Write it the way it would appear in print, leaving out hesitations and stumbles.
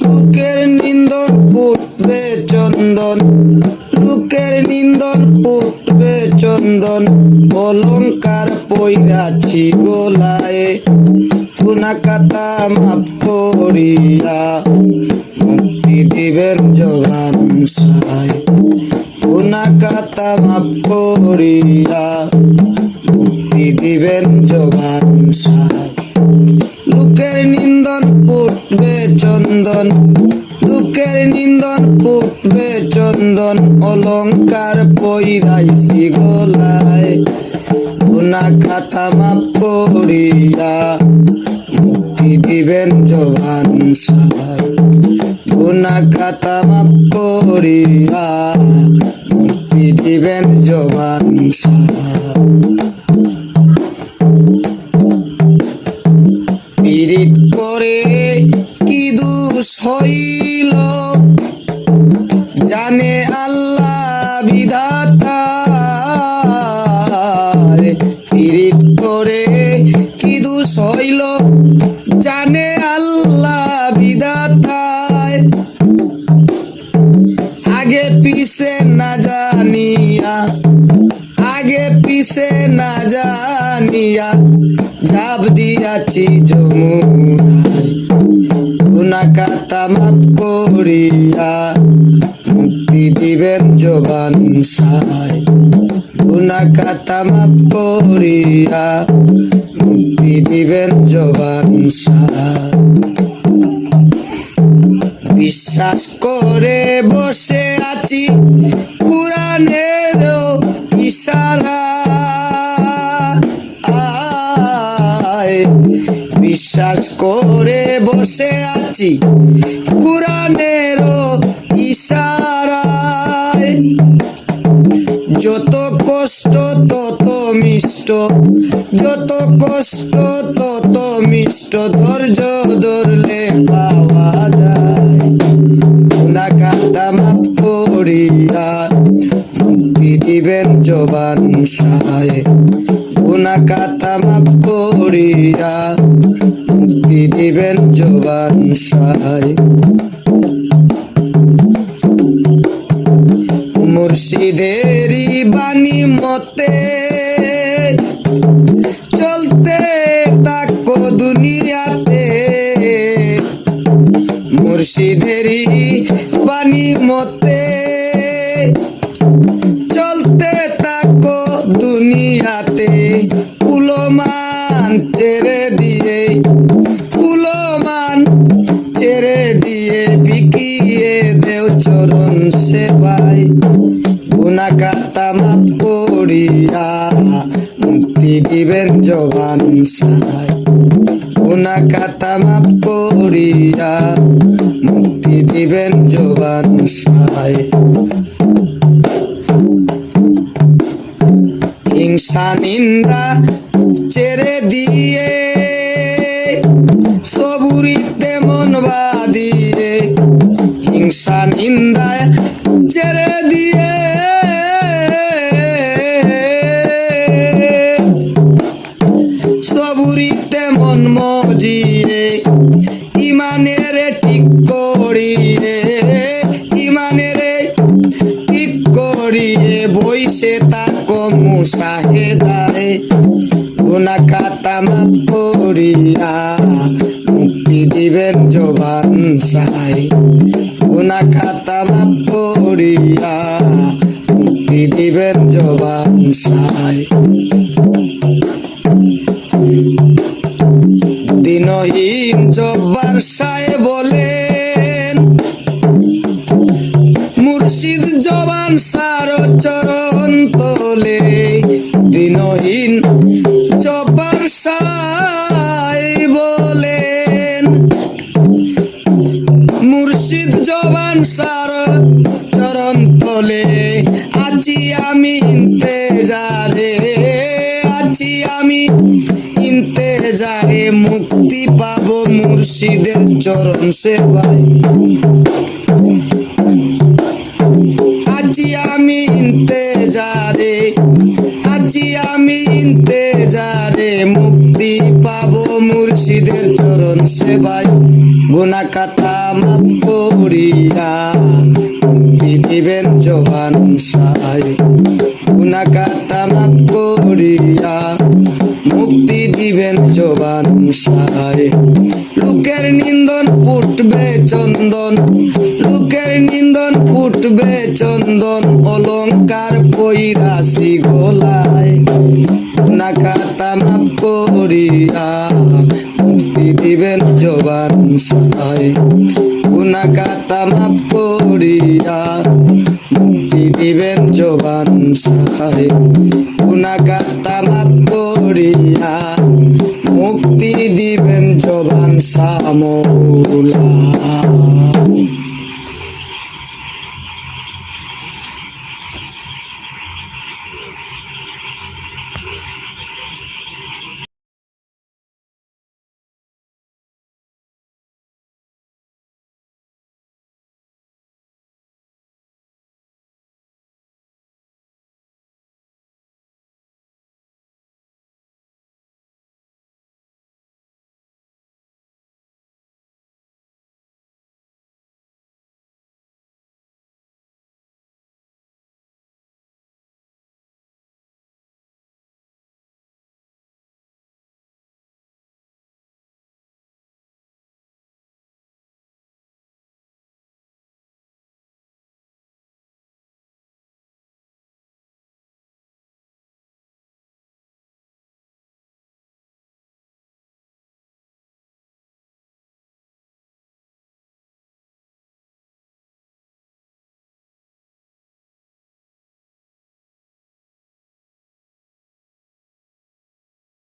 বুকের নিন্দন ফুটবে চন্দন, বুকের নিন্দন ফুটবে চন্দন, অলংকার পইরাছি গোলায়, গুনা কাতা মাফ করিয়া মুক্তি দিবেন জবান সায়, গুনা কাতা মাফ করিয়া মুক্তি দিবেন জবান সায়। লোকের নিন্দন ফুটবে চন্দন, লোকের নিন্দন ফুটবে চন্দন, অলংকার পইরাইছি গলায়, গুনা খাতা মাফ করিয়া মুক্তি দিবেন জবান সায়, গুনা খাতা মাফ করিয়া মুক্তি দিবেন জবান সায়। পীড়িত করে কি দোষ হইল, জানে আল্লাহ বিধাতা, পীড়িত করে কি দোষ হইল, জানে আল্লাহ বিধাতা, আগে পিছে না জানিয়া, আগে পিছে না জানিয়া ঝাঁপ দিয়াছি যমুনায়, গুনা খাতা মাফ করিয়া মুক্তি দিবেন জবান সায়, গুনা খাতা মাফ করিয়া মুক্তি দিবেন জবান সায়। বিশ্বাস করে বসে আছি কুরআনের ইশারা, বিশ্বাস করে বসে আছি কুরআনের ইশারায়, যত কষ্ট তত মিষ্ট, যত কষ্ট তত মিষ্ট, ধৈর্য ধরলে পাওয়া যায়, গুনা খাতা মাফ করিয়া মুক্তি দিবেন জবান সায়, গুনা খাতা মাফ করিয়া মুক্তি দিবেন জবান সায়। মুর্শিদেরই বাণী মতে চলতে থাকো দুনিয়াতে, মুর্শিদেরই বাণী মতে চলতে থাকো দুনিয়াতে, কুলমান ছেড়ে দিয়ে, কুলমান ছেড়ে দিয়ে বিকিয়ে দেও চরণ সেবায়, গুনা খাতা মাফ করিয়া মুক্তি দিবেন জবান সায়, গুনা খাতা মাফ করিয়া মুক্তি দিবেন জবান সায়। হিংসা নিন্দা ছেড়ে দিয়ে সবুরিতে মন বাঁধিয়ে, হিংসা নিন্দা ছেড়ে দিয়ে সবুরিতে মন মজিয়ে, ইমানের ঠিক করিয়ে, ইমানের ঠিক করিয়ে বইসে থাকো মুশাহেদায়, গুনা খাতা মাফ করিয়া মুক্তি দিবেন জবান সায়, গুনা খাতা মাফ করিয়া মুক্তি দিবেন জবান সায়। দিনহীন জব্বার সায় বলেন, মুর্শিদ জবান সার চরণ তোলে, দিনহীন জব্বার সায় বলেন, মুর্শিদ জবান সার চরণ তোলে, আছি আমি ইন্তেজারে, আছি আমি ইন্তেজারে, মুক্তি পাবো মুর্শিদের চরণ সেবায়, আছি আমি ইন্তেজারে, আছি আমি ইন্তেজারে, মুক্তি পাবো মুর্শিদের চরণ সেবায়। গুনাহ খাতা মাফ করিয়া মুক্তি দিবেন জবান সাই। গুনাহ খাতা মাফ করিয়া মুক্তি দিবেন জবান সাই। লোকের নিন্দন ফুটবে চন্দন, লোকের নিন্দন ফুটবে চন্দন, অলংকার পইরাছি গলায়। গুনাহ খাতা মাফ করিয়া মুক্তি দিবেন জবান সাই। গুনাহ খাতা মাফ করিয়া মুক্তি দিবেন জবান সাই। গুনাহ খাতা মাফ করিয়া মুক্তি দিবেন জবান সা মৌলা।